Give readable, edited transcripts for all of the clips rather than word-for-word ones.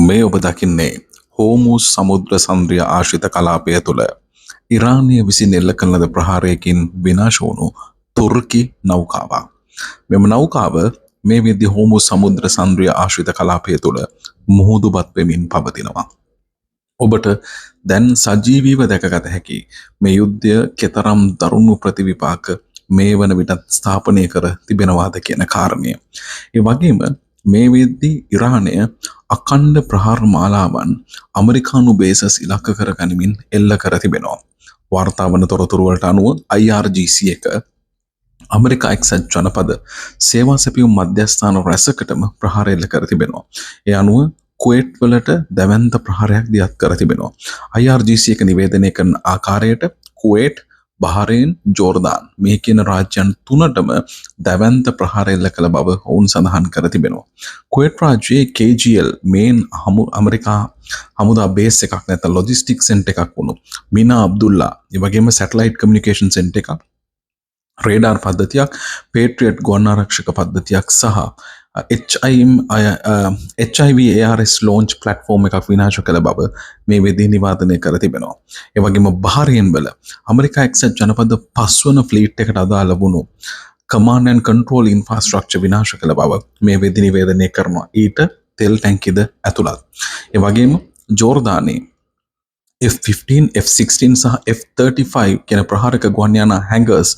මේ ඔබ දකින්නේ හෝමුස් සමුද්‍ර සන්ද්‍රිය ආශ්‍රිත කලාපය තුළ ඉරානය විසින් එල්ල කරන ලද ප්‍රහාරයකින් විනාශ වුණු තුර්කි නෞකාවක්. මෙම නෞකාව මේ වෙද්දී හෝමුස් සමුද්‍ර සන්ද්‍රිය ආශ්‍රිත කලාපය තුළ මුහුදුබත් වෙමින් පවතිනවා. ඔබට දැන් සජීවීව දැකගත හැකි මේ යුද්ධය කෙතරම් දරුණු ප්‍රතිවිපාක මේ වන විටත් ස්ථාපනය කර තිබෙනවාද කියන කාරණය. ඒ වගේම මේ වෙද්දී ඉරානය අඛණ්ඩ ප්‍රහාර මාලාවන් ඇමරිකානු බේසස් ඉලක්ක කර ගනිමින් එල්ල කර තිබෙනවා. වාර්තා වන තොරතුරු වලට අනුව IRGC එක ඇමරිකා එක්සත් ජනපද සේවා සැපයුම් මධ්‍යස්ථාන රැසකටම ප්‍රහාර එල්ල කර තිබෙනවා. ඒ අනුව කුවේට් වලට දැවැන්ත ප්‍රහාරයක් දියත් කර තිබෙනවා. IRGC එක නිවේදනය කරන ආකාරයට කුවේට්, බහරේන්, ජෝර්දාන් මේ කියන රාජ්‍යයන් තුනටම දැවැන්ත ප්‍රහාර එල්ල කළ බව ඔවුන් සඳහන් කර තිබෙනවා. කුවේට් රාජ්‍යයේ KGL මේන් ඇමරිකා හමුදා බේස් එකක් නැත්නම් ලොජිස්ටික් සෙන්ටර් එකක් වුණු මිනා අබ්දුල්ලා, ඒ වගේම සැටලයිට් කමියුනිකේෂන් සෙන්ටර් එකක්, රේඩාර් පද්ධතියක්, පේට්‍රියට් ගුවන් ආරක්ෂක පද්ධතියක් සහ HIVARS ලෝන්ච් ප්ලැට්ෆෝම් එකක් විනාශ කළ බව මේ වෙද්දී නිවාදනය කර තිබෙනවා. ඒ වගේම බහරේන් වල ඇමරිකා එක්සත් ජනපද 5 වන ෆ්ලීට් එකට අදාළ වුණු කමාන්ඩ් ඇන්ඩ් කන්ට්‍රෝල් ඉන්ෆ්‍රාස්ට්‍රක්චර් විනාශ කළ බව මේ වෙද්දී නිවේදනය කරනවා. ඊට තෙල් ටැංකියද ඇතුළත්. ඒ වගේම ජෝර්දානයේ F-15, F-16 සහ F-35 කියන ප්‍රහාරක ගුවන් යාන හැංගර්ස්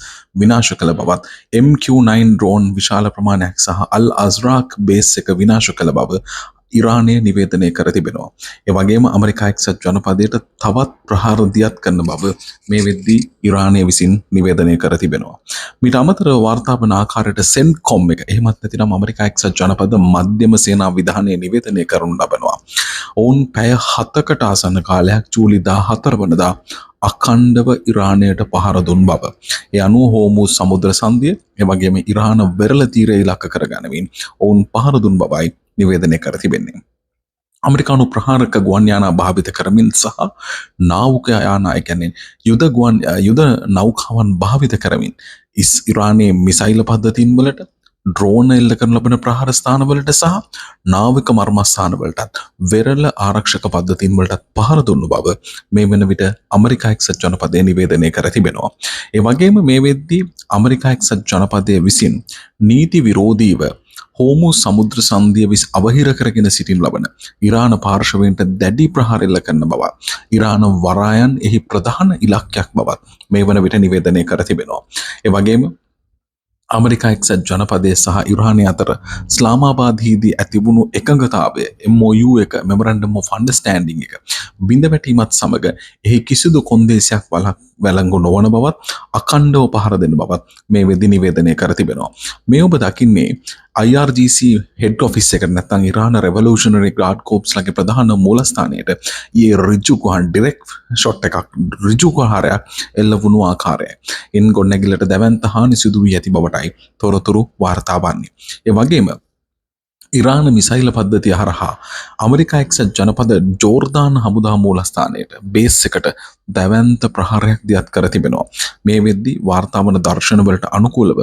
විනාශ කළ බවත්, MQ-9 ඩ්‍රෝන් විශාල ප්‍රමාණයක් සහ අල් අස්රාක් බේස් එක විනාශ කළ බව ඉරානය නිවේදනය කර තිබෙනවා. ඒ වගේම ඇමරිකා එක්සත් ජනපදයට තවත් ප්‍රහාර දියත් කරන බව මේ වෙද්දී ඉරානය විසින් නිවේදනය කර තිබෙනවා. මීට අමතරව වාර්තා වන ආකාරයට සෙන්කොම් එක, එහෙමත් නැතිනම් ඇමරිකා එක්සත් ජනපද මධ්‍යම සේනා විධානය නිවේදනය කරනු ලබනවා. ඔවුන් පැය 7කට ආසන්න කාලයක් ජූලි 14 වනදා අඛණ්ඩව ඉරානයට පහර දුන් බව. ඒ අනුව හෝමුස් සමුද්‍ර සන්ධිය, ඒ වගේම ඉරාන වෙරළ තීරය ඉලක්ක කරගනිමින් ඔවුන් පහර දුන් බවයි නිවේදනය කර තිබෙන්නේ. ඇමරිකානු ප්‍රහාරක ගුවන් යානා භාවිත කරමින් සහ නාවික යානා, ඒ කියන්නේ යුද නෞකාවන් භාවිත කරමින් ඉරානයේ මිසයිල් පද්ධතීන් වලට, ඩ්‍රෝන එල්ල කරන ලබන ප්‍රහාර ස්ථානවලට සහ නාවික මර්මස්ථානවලටත් වෙරළ ආරක්ෂක පද්ධතීන් වලටත් පහර දුන්නු බව මේ වන විට ඇමරිකා එක්සත් ජනපදය නිවේදනය කර තිබෙනවා. ඒ වගේම මේ වෙද්දී ඇමරිකා එක්සත් ජනපදය විසින් නීති විරෝධීව හෝමුස් සමුද්‍ර සන්ධිය අවහිර කරගෙන සිටින් ලබන ඉරාන පාර්ශවයන්ට දැඩි ප්‍රහාර එල්ල කරන බව, ඉරාන වරායන් එහි ප්‍රධාන ඉලක්කයක් බවත් මේ වන විට නිවේදනය කර තිබෙනවා. ඒ වගේම ඇමරිකා එක්සත් ජනපදය සහ ඉරානය අතර ඉස්ලාමාබාදයේදී ඇතිවුණු එකඟතාවය MOU එක, Memorandum of Understanding එක බිඳ වැටීමත් සමග එහි කිසිදු කොන්දේසියක් වැළංගු නොවන බවත්, අඛණ්ඩව පහර දෙන බවත් මේ වෙද්දී නිවේදනය කර තිබෙනවා. මේ ඔබ දකින්නේ IRGC හෙඩ් ඔෆිස් එකට, නැත්නම් ඉරාන රෙවොලූෂනරි ගාඩ් කෝප්ස් ලගේ ප්‍රධාන මූලස්ථානයට ඊ ඍජු ගුවන් ඩිරෙක්ට් ෂොට් එකක්, ඍජු ප්‍රහාරයක් එල්ල වුණු ආකාරය. ඉන් ගොඩනැගිල්ලට දැවැන්ත හානි සිදු වී ඇති බවටයි තොරතුරු වාර්තා වන්නේ. ඒ වගේම ඉරාන මිසයිල පද්ධතිය හරහා ඇමරිකා එක්සත් ජනපද ජෝර්දාන් හමුදා මූලස්ථානයට, බේස් එකට දැවැන්ත ප්‍රහාරයක් දියත් කර තිබෙනවා. මේ වෙද්දී වාර්තා වන දර්ශන වලට අනුකූලව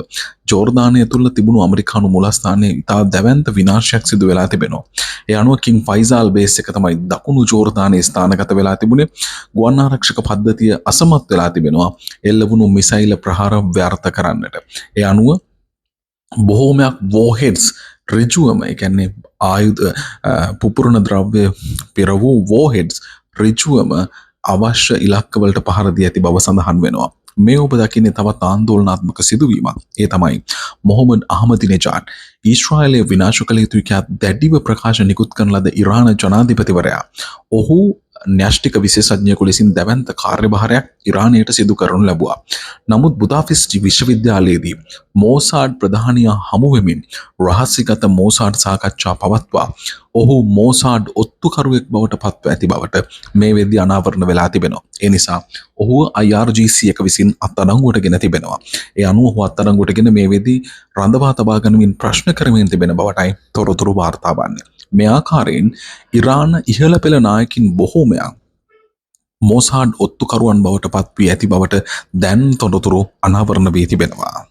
ජෝර්දානය තුළ තිබුණු ඇමරිකානු මූලස්ථානයේ ඉතා දැවැන්ත විනාශයක් සිදු වෙලා තිබෙනවා. ඒ අනුව කින් ෆයිසාල් බේස් එක තමයි දකුණු ජෝර්දානයේ ස්ථානගත වෙලා තිබුණේ. ගුවන් ආරක්ෂක පද්ධතිය අසමත් වෙලා තිබෙනවා එල්ල වුණු මිසයිල ප්‍රහාර ව්‍යර්ථ කරන්නට. ඒ අනුව බොහෝමයක් වෝහෙඩ්ස් ඍජුවම, ඒ කියන්නේ ආයුධ පුපුරන ද්‍රව්‍ය පෙර වූ වෝහෙඩ්ස් ඍජුවම අවශ්‍ය ඉලක්කවලට පහර දී ඇති බව සඳහන් වෙනවා. මේ ඔබ දකින්නේ තවත් ආందోලනාත්මක සිදුවීමක්. ඒ තමයි මොහොමඩ් අහමදිනෙජාඩ් ඊශ්‍රායලයේ විනාශ කළ යුතුයි කියා දැඩිව ප්‍රකාශ නිකුත් කරන ලද ඉරාන ජනාධිපතිවරයා ඔහු න්‍යෂ්ටික විශේෂඥයෙකු ලෙසින් දැවැන්ත කාර්යභාරයක් ඉරානයට සිදු කරනු ලැබුවා. නමුත් බුදාපෙස්ට් විශ්වවිද්‍යාලයේදී මෝසාඩ් ප්‍රධානියා හමු වෙමින් රහස්‍යගත මෝසාඩ් සාකච්ඡා පවත්වා ඔහු මෝසාඩ් ඔත්තුකරුවෙක් බවට පත්ව ඇති බවට මේ වෙද්දී අනාවරණ වෙලා තිබෙනවා. ඒ නිසා ඔහු IRGC එක විසින් අත්අඩංගුවට ගෙන තිබෙනවා. ඒ අනුව ඔහු අත්අඩංගුවට ගෙන මේ වෙද්දී රඳවා තබා ගනිමින් ප්‍රශ්න කරමින් තිබෙන බවටයි තොරතුරු වාර්තා වන්නේ. මේ ආකාරයෙන් ඉරාන ඉහළ පෙළ නායකින් බොහෝමයක් මෝසාඩ් ඔත්තුකරුවන් බවට පත් වී ඇති බවට දැන් තොරතුරු අනාවරණ වී තිබෙනවා.